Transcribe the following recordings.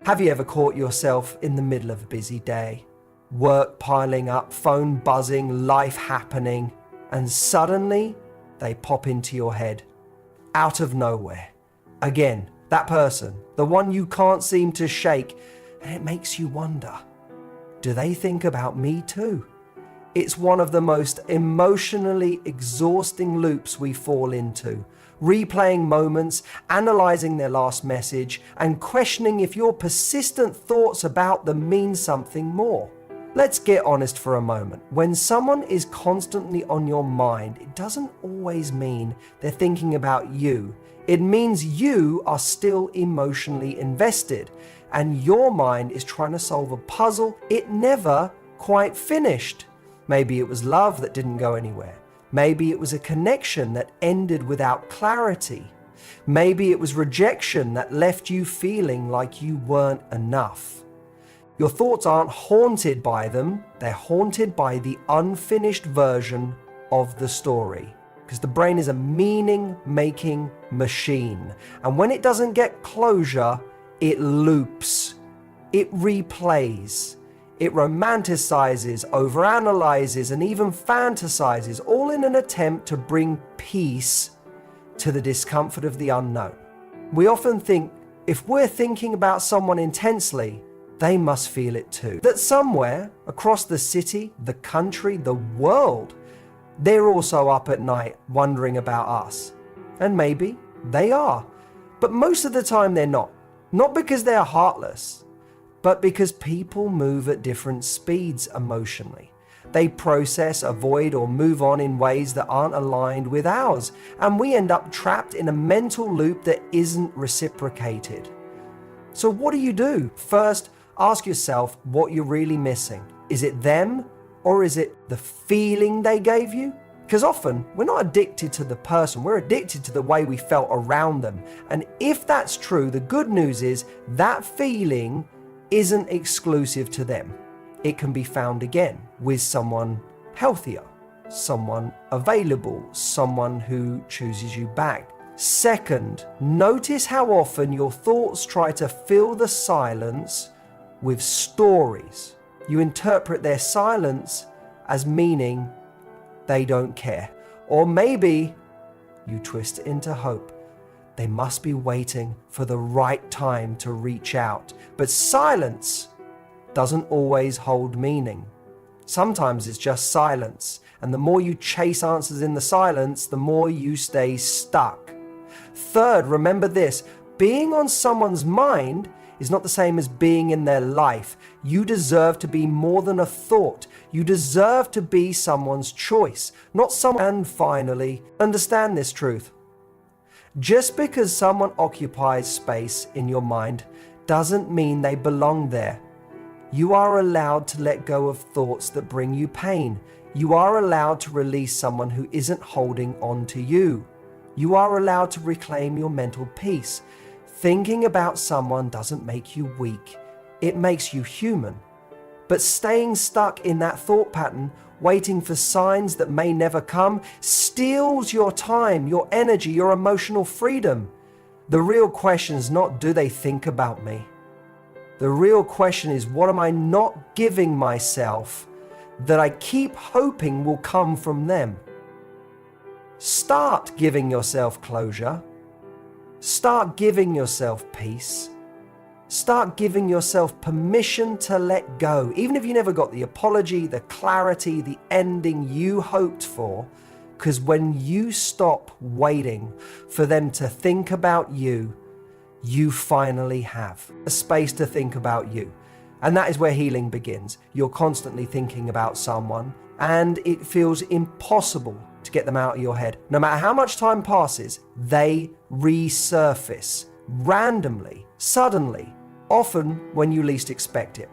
Have you ever caught yourself in the middle of a busy day? Work piling up, phone buzzing, life happening, and suddenly they pop into your head, out of nowhere. Again, that person, the one you can't seem to shake, and it makes you wonder, do they think about me too? It's one of the most emotionally exhausting loops we fall into, replaying moments, analyzing their last message, and questioning if your persistent thoughts about them mean something more. Let's get honest for a moment. When someone is constantly on your mind, it doesn't always mean they're thinking about you. It means you are still emotionally invested, and your mind is trying to solve a puzzle it never quite finished. Maybe it was love that didn't go anywhere. Maybe it was a connection that ended without clarity. Maybe it was rejection that left you feeling like you weren't enough. Your thoughts aren't haunted by them, they're haunted by the unfinished version of the story. Because the brain is a meaning-making machine. And when it doesn't get closure, it loops, it replays. It romanticizes, overanalyzes, and even fantasizes, all in an attempt to bring peace to the discomfort of the unknown. We often think if we're thinking about someone intensely, they must feel it too. That somewhere across the city, the country, the world, they're also up at night wondering about us. And maybe they are. But most of the time they're not. Not because they are heartless, but because people move at different speeds emotionally. They process, avoid, or move on in ways that aren't aligned with ours, and we end up trapped in a mental loop that isn't reciprocated. So what do you do? First, ask yourself what you're really missing. Is it them, or is it the feeling they gave you? Because often, we're not addicted to the person, we're addicted to the way we felt around them. And if that's true, the good news is that feeling isn't exclusive to them. It can be found again with someone healthier, someone available, someone who chooses you back. Second, notice how often your thoughts try to fill the silence with stories. You interpret their silence as meaning they don't care. Or maybe you twist it into hope. They must be waiting for the right time to reach out. But silence doesn't always hold meaning. Sometimes it's just silence. And the more you chase answers in the silence, the more you stay stuck. Third, remember this, being on someone's mind is not the same as being in their life. You deserve to be more than a thought. You deserve to be someone's choice, not someone. And finally, understand this truth. Just because someone occupies space in your mind doesn't mean they belong there. You are allowed to let go of thoughts that bring you pain. You are allowed to release someone who isn't holding on to you. You are allowed to reclaim your mental peace. Thinking about someone doesn't make you weak. It makes you human. But staying stuck in that thought pattern, waiting for signs that may never come, steals your time, your energy, your emotional freedom. The real question is not, do they think about me? The real question is, what am I not giving myself that I keep hoping will come from them? Start giving yourself closure. Start giving yourself peace. Start giving yourself permission to let go, even if you never got the apology, the clarity, the ending you hoped for, because when you stop waiting for them to think about you, you finally have a space to think about you. And that is where healing begins. You're constantly thinking about someone, and it feels impossible to get them out of your head. No matter how much time passes, they resurface randomly, suddenly, often when you least expect it.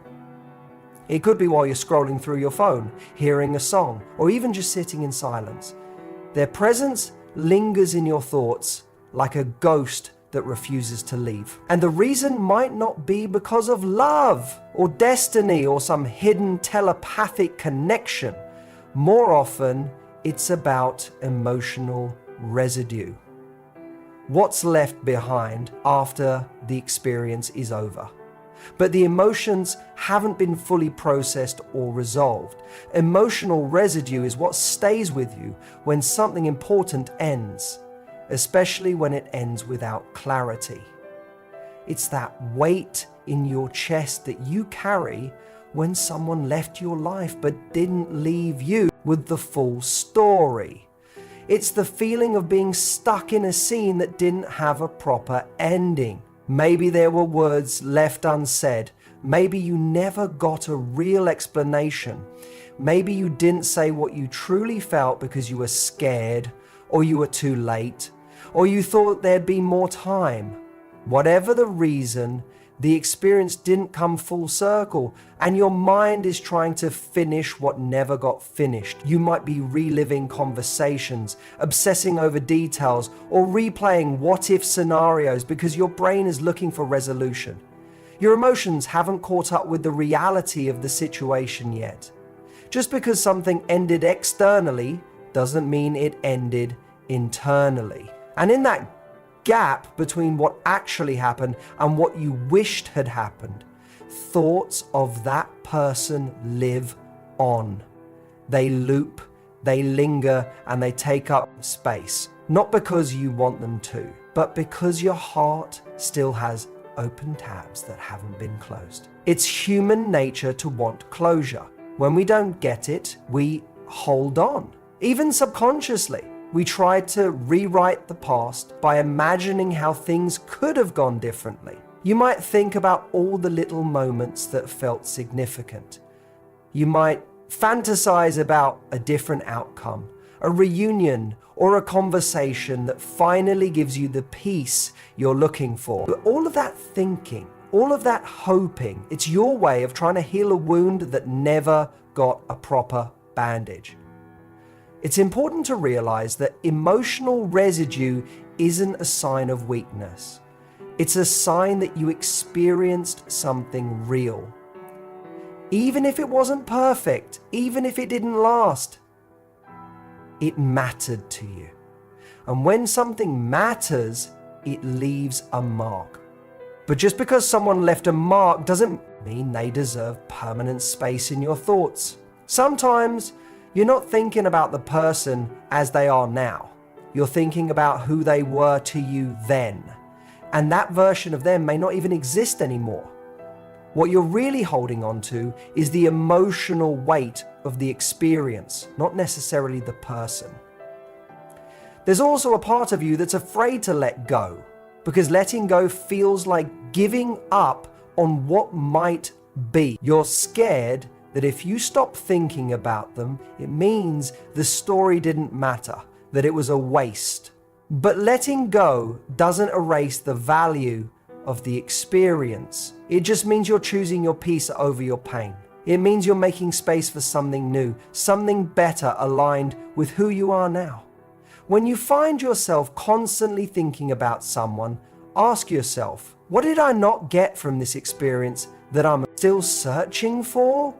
It could be while you're scrolling through your phone, hearing a song, or even just sitting in silence. Their presence lingers in your thoughts like a ghost that refuses to leave. And the reason might not be because of love or destiny or some hidden telepathic connection. More often, it's about emotional residue. What's left behind after the experience is over? but the emotions haven't been fully processed or resolved. Emotional residue is what stays with you when something important ends, especially when it ends without clarity. It's that weight in your chest that you carry when someone left your life but didn't leave you with the full story. It's the feeling of being stuck in a scene that didn't have a proper ending. Maybe there were words left unsaid. Maybe you never got a real explanation. Maybe you didn't say what you truly felt because you were scared, or you were too late, or you thought there'd be more time. Whatever the reason, the experience didn't come full circle, and your mind is trying to finish what never got finished. You might be reliving conversations, obsessing over details, or replaying what-if scenarios because your brain is looking for resolution. Your emotions haven't caught up with the reality of the situation yet. Just because something ended externally doesn't mean it ended internally. And in that gap between what actually happened and what you wished had happened, thoughts of that person live on. They loop, they linger, and they take up space. Not because you want them to, but because your heart still has open tabs that haven't been closed. It's human nature to want closure. When we don't get it, we hold on, even subconsciously. We try to rewrite the past by imagining how things could have gone differently. You might think about all the little moments that felt significant. You might fantasize about a different outcome, a reunion, or a conversation that finally gives you the peace you're looking for. But all of that thinking, all of that hoping, it's your way of trying to heal a wound that never got a proper bandage. It's important to realize that emotional residue isn't a sign of weakness. It's a sign that you experienced something real. Even if it wasn't perfect, even if it didn't last, it mattered to you. And when something matters, it leaves a mark. But just because someone left a mark doesn't mean they deserve permanent space in your thoughts. Sometimes you're not thinking about the person as they are now. You're thinking about who they were to you then. And that version of them may not even exist anymore. What you're really holding on to is the emotional weight of the experience, not necessarily the person. There's also a part of you that's afraid to let go, because letting go feels like giving up on what might be. You're scared that if you stop thinking about them, it means the story didn't matter, that it was a waste. But letting go doesn't erase the value of the experience. It just means you're choosing your peace over your pain. It means you're making space for something new, something better aligned with who you are now. When you find yourself constantly thinking about someone, ask yourself, what did I not get from this experience that I'm still searching for?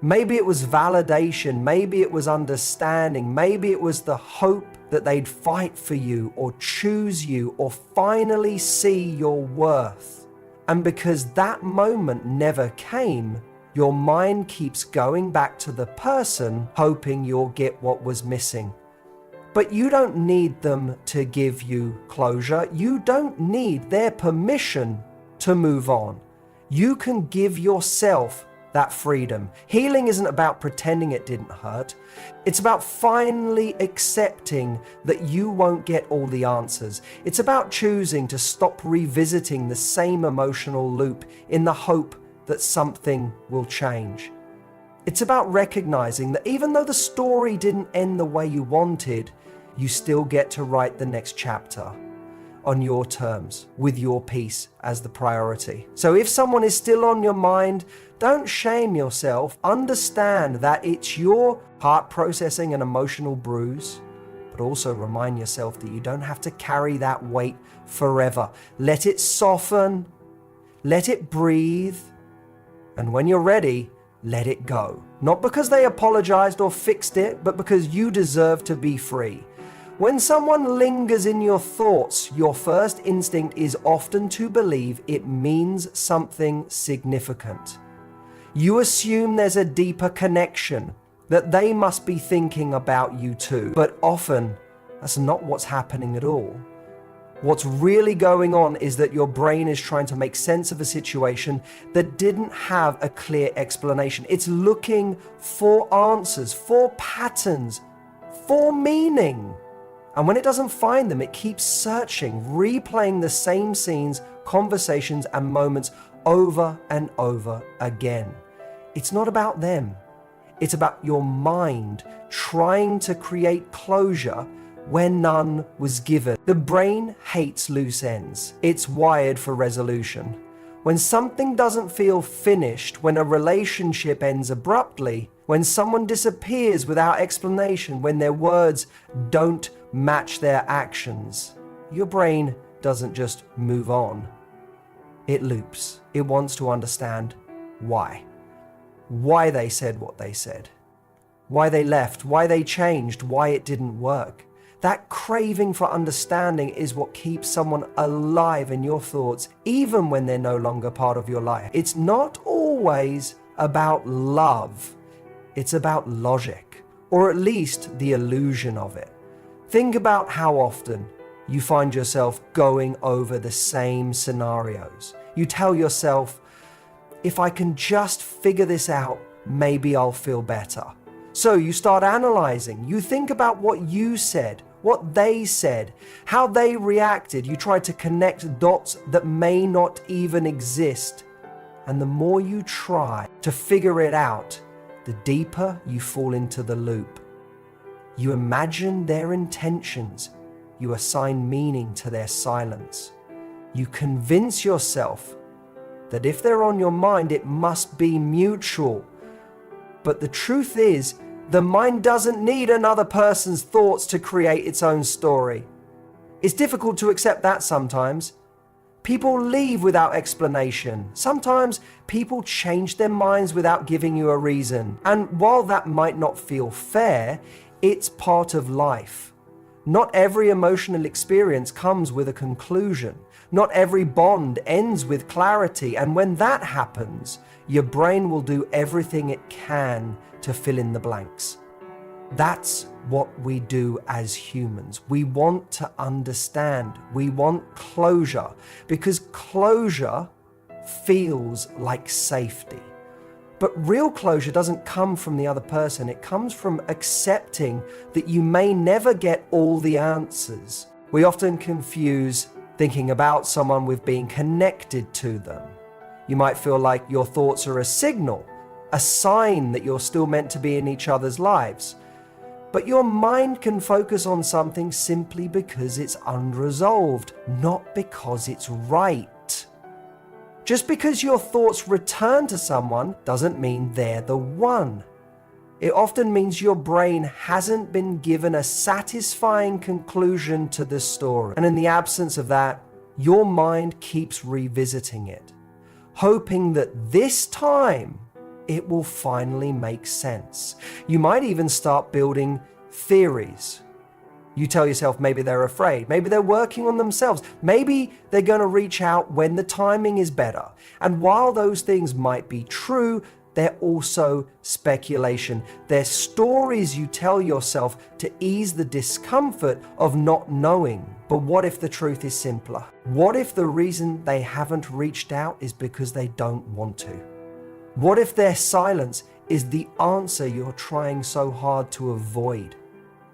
Maybe it was validation, maybe it was understanding, maybe it was the hope that they'd fight for you or choose you or finally see your worth. And because that moment never came, your mind keeps going back to the person, hoping you'll get what was missing. But you don't need them to give you closure. You don't need their permission to move on. You can give yourself that freedom. Healing isn't about pretending it didn't hurt. It's about finally accepting that you won't get all the answers. It's about choosing to stop revisiting the same emotional loop in the hope that something will change. It's about recognizing that even though the story didn't end the way you wanted, you still get to write the next chapter on your terms, with your peace as the priority. So if someone is still on your mind, don't shame yourself. Understand that it's your heart processing an emotional bruise, but also remind yourself that you don't have to carry that weight forever. Let it soften, let it breathe, and when you're ready, let it go. Not because they apologized or fixed it, but because you deserve to be free. When someone lingers in your thoughts, your first instinct is often to believe it means something significant. You assume there's a deeper connection, that they must be thinking about you too. But often, that's not what's happening at all. What's really going on is that your brain is trying to make sense of a situation that didn't have a clear explanation. It's looking for answers, for patterns, for meaning. And when it doesn't find them, it keeps searching, replaying the same scenes, conversations, and moments over and over again. It's not about them. It's about your mind trying to create closure where none was given. The brain hates loose ends. It's wired for resolution. When something doesn't feel finished, when a relationship ends abruptly, when someone disappears without explanation, when their words don't match their actions, your brain doesn't just move on. It loops. It wants to understand why. Why they said what they said. Why they left. Why they changed. Why it didn't work. That craving for understanding is what keeps someone alive in your thoughts, even when they're no longer part of your life. It's not always about love. It's about logic, or at least the illusion of it. Think about how often you find yourself going over the same scenarios. You tell yourself, if I can just figure this out, maybe I'll feel better. So you start analyzing. You think about what you said, what they said, how they reacted. You try to connect dots that may not even exist. And the more you try to figure it out, the deeper you fall into the loop. You imagine their intentions. You assign meaning to their silence. You convince yourself that if they're on your mind, it must be mutual. But the truth is, the mind doesn't need another person's thoughts to create its own story. It's difficult to accept that sometimes. People leave without explanation. Sometimes people change their minds without giving you a reason. And while that might not feel fair, it's part of life. Not every emotional experience comes with a conclusion. Not every bond ends with clarity. And when that happens, your brain will do everything it can to fill in the blanks. That's what we do as humans. We want to understand. We want closure, because closure feels like safety. But real closure doesn't come from the other person. It comes from accepting that you may never get all the answers. We often confuse thinking about someone with being connected to them. You might feel like your thoughts are a signal, a sign that you're still meant to be in each other's lives. But your mind can focus on something simply because it's unresolved, not because it's right. Just because your thoughts return to someone doesn't mean they're the one. It often means your brain hasn't been given a satisfying conclusion to the story. And in the absence of that, your mind keeps revisiting it, hoping that this time it will finally make sense. You might even start building theories. You tell yourself maybe they're afraid, maybe they're working on themselves, maybe they're going to reach out when the timing is better. And while those things might be true, they're also speculation. They're stories you tell yourself to ease the discomfort of not knowing. But what if the truth is simpler? What if the reason they haven't reached out is because they don't want to? What if their silence is the answer you're trying so hard to avoid?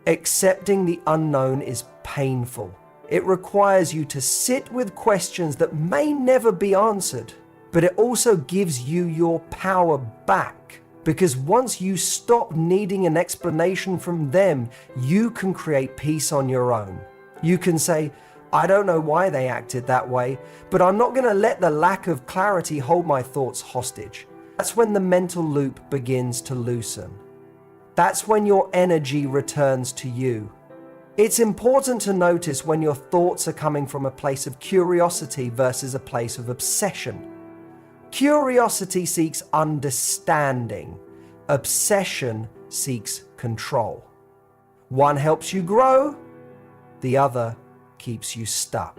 Accepting the unknown is painful. It requires you to sit with questions that may never be answered, but it also gives you your power back. Because once you stop needing an explanation from them, you can create peace on your own. You can say, I don't know why they acted that way, but I'm not going to let the lack of clarity hold my thoughts hostage. That's when the mental loop begins to loosen. That's when your energy returns to you. It's important to notice when your thoughts are coming from a place of curiosity versus a place of obsession. Curiosity seeks understanding. Obsession seeks control. One helps you grow, The other keeps you stuck.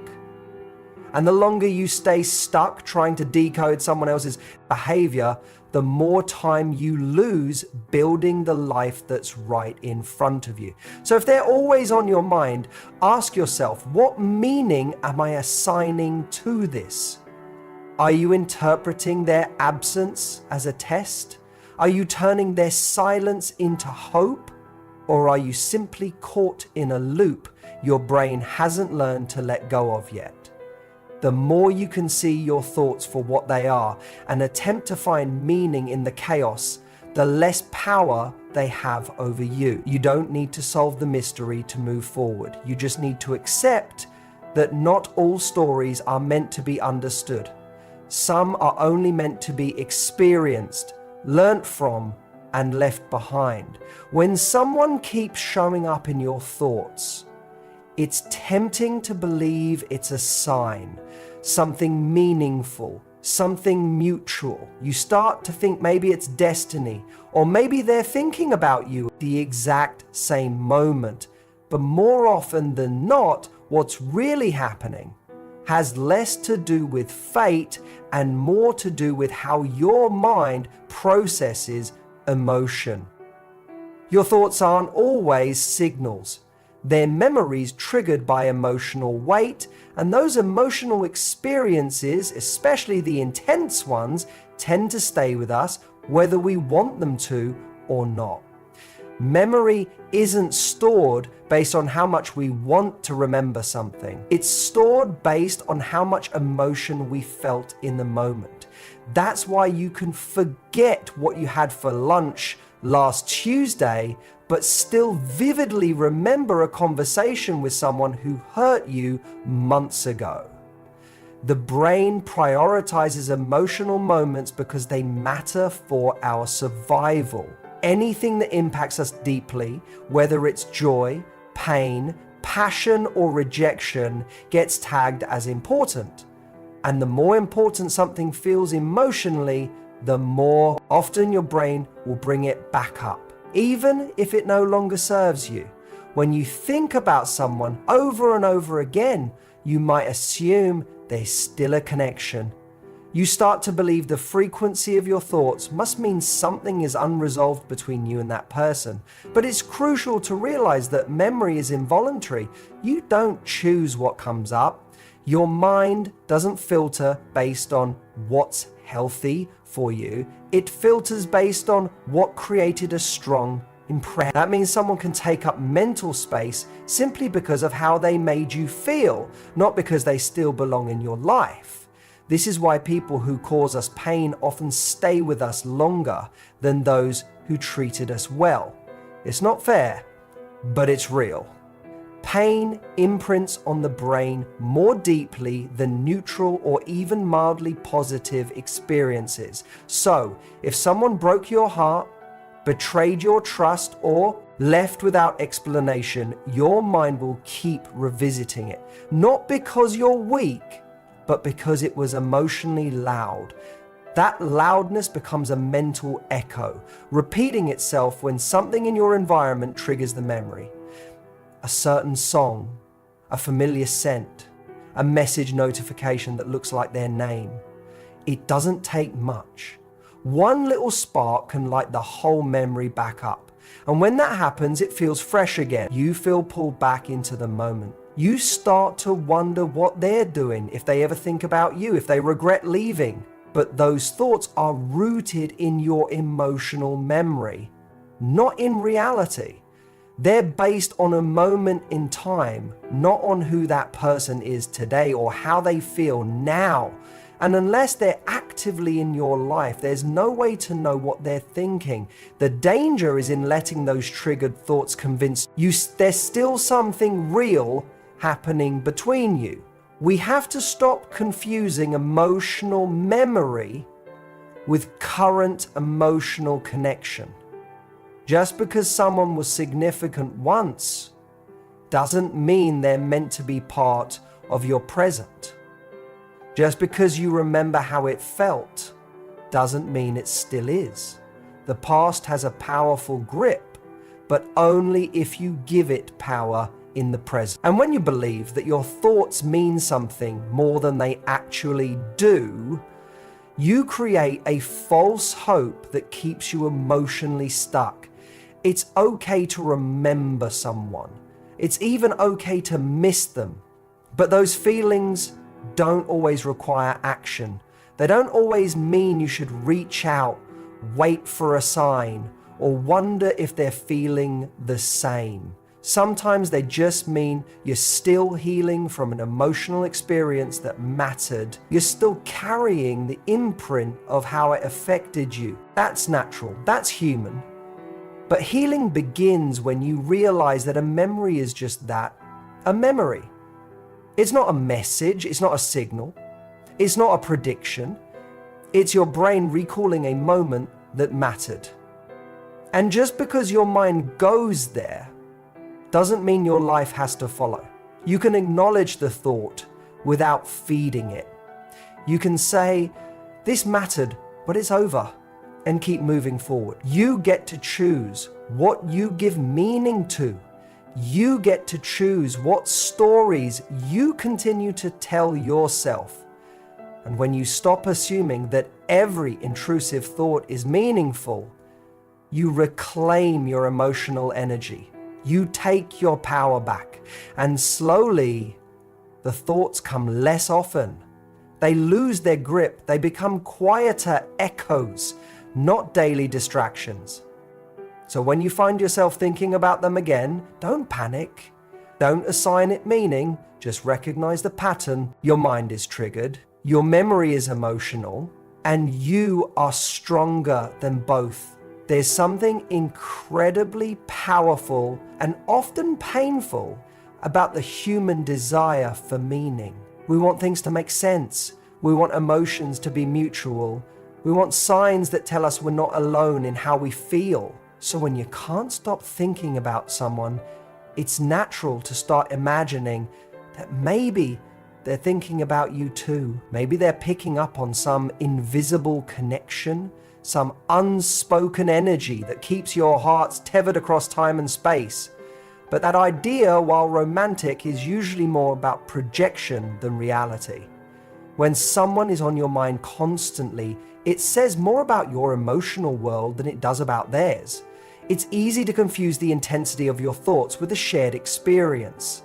And the longer you stay stuck trying to decode someone else's behavior, the more time you lose building the life that's right in front of you. So if they're always on your mind, ask yourself, what meaning am I assigning to this? Are you interpreting their absence as a test? Are you turning their silence into hope? Or are you simply caught in a loop your brain hasn't learned to let go of yet? The more you can see your thoughts for what they are and attempt to find meaning in the chaos, the less power they have over you. You don't need to solve the mystery to move forward. You just need to accept that not all stories are meant to be understood. Some are only meant to be experienced, learnt from, and left behind. When someone keeps showing up in your thoughts, it's tempting to believe it's a sign, something meaningful, something mutual. You start to think maybe it's destiny, or maybe they're thinking about you at the exact same moment. But more often than not, what's really happening has less to do with fate and more to do with how your mind processes emotion. Your thoughts aren't always signals. They're memories triggered by emotional weight, and those emotional experiences, especially the intense ones, tend to stay with us whether we want them to or not. Memory isn't stored based on how much we want to remember something. It's stored based on how much emotion we felt in the moment. That's why you can forget what you had for lunch last Tuesday, but still vividly remember a conversation with someone who hurt you months ago. The brain prioritizes emotional moments because they matter for our survival. Anything that impacts us deeply, whether it's joy, pain, passion, or rejection, gets tagged as important. And the more important something feels emotionally, the more often your brain will bring it back up, even if it no longer serves you. When you think about someone over and over again, you might assume there's still a connection. You start to believe the frequency of your thoughts must mean something is unresolved between you and that person. But it's crucial to realize that memory is involuntary. You don't choose what comes up. Your mind doesn't filter based on what's healthy for you. It filters based on what created a strong impression. That means someone can take up mental space simply because of how they made you feel, not because they still belong in your life. This is why people who cause us pain often stay with us longer than those who treated us well. It's not fair, but it's real. Pain imprints on the brain more deeply than neutral or even mildly positive experiences. So, if someone broke your heart, betrayed your trust, or left without explanation, your mind will keep revisiting it. Not because you're weak, but because it was emotionally loud. That loudness becomes a mental echo, repeating itself when something in your environment triggers the memory. A certain song, a familiar scent, a message notification that looks like their name. It doesn't take much. One little spark can light the whole memory back up. And when that happens, it feels fresh again. You feel pulled back into the moment. You start to wonder what they're doing, if they ever think about you, if they regret leaving. But those thoughts are rooted in your emotional memory, not in reality. They're based on a moment in time, not on who that person is today or how they feel now. And unless they're actively in your life, there's no way to know what they're thinking. The danger is in letting those triggered thoughts convince you there's still something real happening between you. We have to stop confusing emotional memory with current emotional connection. Just because someone was significant once doesn't mean they're meant to be part of your present. Just because you remember how it felt doesn't mean it still is. The past has a powerful grip, but only if you give it power in the present. And when you believe that your thoughts mean something more than they actually do, you create a false hope that keeps you emotionally stuck. It's okay to remember someone. It's even okay to miss them. But those feelings don't always require action. They don't always mean you should reach out, wait for a sign, or wonder if they're feeling the same. Sometimes they just mean you're still healing from an emotional experience that mattered. You're still carrying the imprint of how it affected you. That's natural. That's human. But healing begins when you realize that a memory is just that, a memory. It's not a message. It's not a signal. It's not a prediction. It's your brain recalling a moment that mattered. And just because your mind goes there doesn't mean your life has to follow. You can acknowledge the thought without feeding it. You can say, this mattered, but it's over, and keep moving forward. You get to choose what you give meaning to. You get to choose what stories you continue to tell yourself. And when you stop assuming that every intrusive thought is meaningful, you reclaim your emotional energy. You take your power back, and slowly the thoughts come less often. They lose their grip. They become quieter echoes, not daily distractions. So when you find yourself thinking about them again, don't panic. Don't assign it meaning. Just recognize the pattern. Your mind is triggered. Your memory is emotional, and you are stronger than both. There's something incredibly powerful and often painful about the human desire for meaning. We want things to make sense. We want emotions to be mutual. We want signs that tell us we're not alone in how we feel. So when you can't stop thinking about someone, it's natural to start imagining that maybe they're thinking about you too. Maybe they're picking up on some invisible connection, some unspoken energy that keeps your hearts tethered across time and space. But that idea, while romantic, is usually more about projection than reality. When someone is on your mind constantly, it says more about your emotional world than it does about theirs. It's easy to confuse the intensity of your thoughts with a shared experience.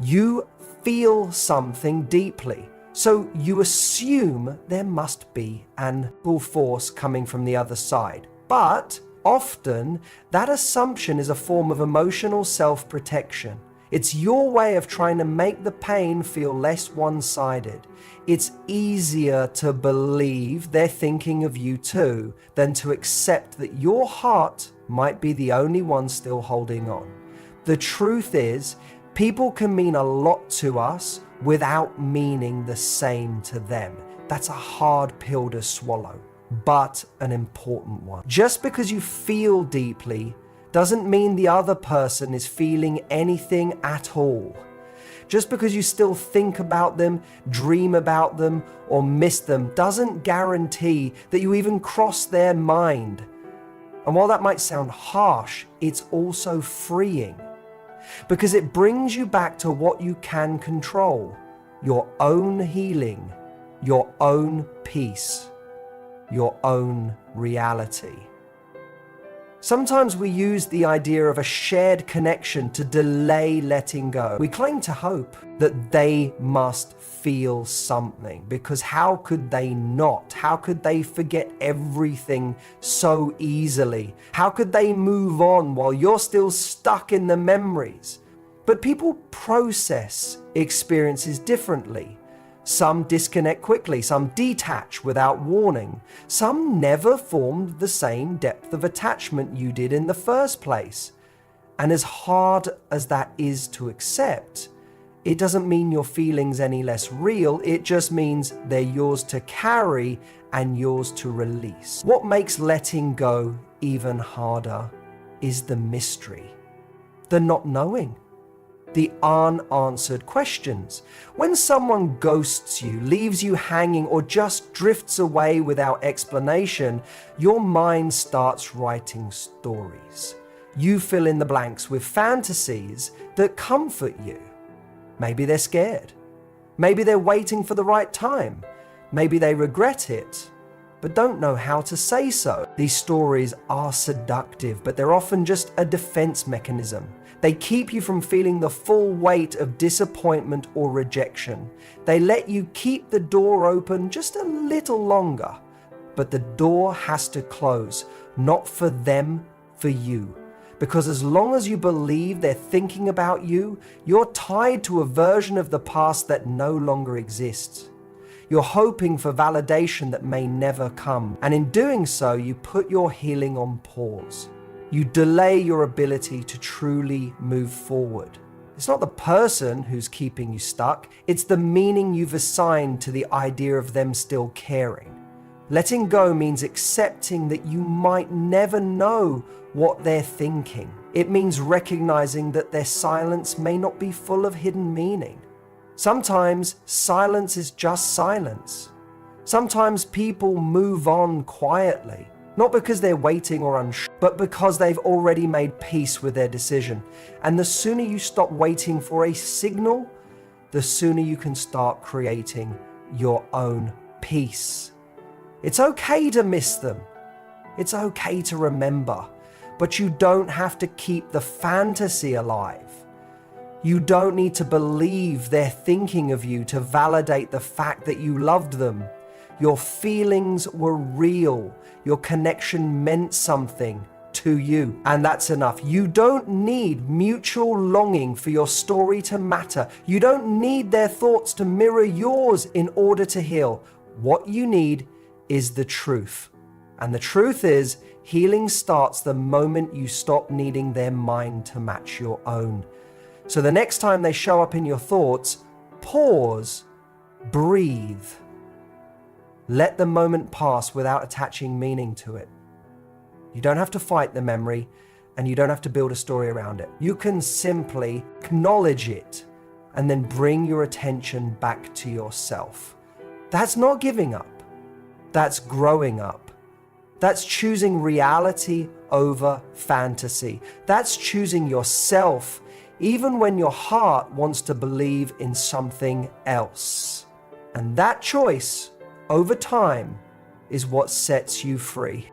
You feel something deeply, so you assume there must be an full force coming from the other side. But often, that assumption is a form of emotional self-protection. It's your way of trying to make the pain feel less one-sided. It's easier to believe they're thinking of you too than to accept that your heart might be the only one still holding on. The truth is, people can mean a lot to us without meaning the same to them. That's a hard pill to swallow, but an important one. Just because you feel deeply doesn't mean the other person is feeling anything at all. Just because you still think about them, dream about them, or miss them doesn't guarantee that you even cross their mind. And while that might sound harsh, it's also freeing, because it brings you back to what you can control: your own healing, your own peace, your own reality. Sometimes we use the idea of a shared connection to delay letting go. We claim to hope that they must feel something, because how could they not? How could they forget everything so easily? How could they move on while you're still stuck in the memories? But people process experiences differently. Some disconnect quickly, some detach without warning. Some never formed the same depth of attachment you did in the first place. And as hard as that is to accept, it doesn't mean your feelings any less real. It just means they're yours to carry and yours to release. What makes letting go even harder is the mystery, the not knowing, the unanswered questions. When someone ghosts you, leaves you hanging, or just drifts away without explanation, your mind starts writing stories. You fill in the blanks with fantasies that comfort you. Maybe they're scared. Maybe they're waiting for the right time. Maybe they regret it, but don't know how to say so. These stories are seductive, but they're often just a defense mechanism. They keep you from feeling the full weight of disappointment or rejection. They let you keep the door open just a little longer, but the door has to close, not for them, for you. Because as long as you believe they're thinking about you, you're tied to a version of the past that no longer exists. You're hoping for validation that may never come, and in doing so, you put your healing on pause. You delay your ability to truly move forward. It's not the person who's keeping you stuck, it's the meaning you've assigned to the idea of them still caring. Letting go means accepting that you might never know what they're thinking. It means recognizing that their silence may not be full of hidden meaning. Sometimes silence is just silence. Sometimes people move on quietly, not because they're waiting or unsure, but because they've already made peace with their decision. And the sooner you stop waiting for a signal, the sooner you can start creating your own peace. It's okay to miss them. It's okay to remember, but you don't have to keep the fantasy alive. You don't need to believe they're thinking of you to validate the fact that you loved them. Your feelings were real. Your connection meant something to you, and that's enough. You don't need mutual longing for your story to matter. You don't need their thoughts to mirror yours in order to heal. What you need is the truth. And the truth is, healing starts the moment you stop needing their mind to match your own. So the next time they show up in your thoughts, pause, breathe. Let the moment pass without attaching meaning to it. You don't have to fight the memory, and you don't have to build a story around it. You can simply acknowledge it and then bring your attention back to yourself. That's not giving up. That's growing up. That's choosing reality over fantasy. That's choosing yourself even when your heart wants to believe in something else. And that choice, over time, is what sets you free.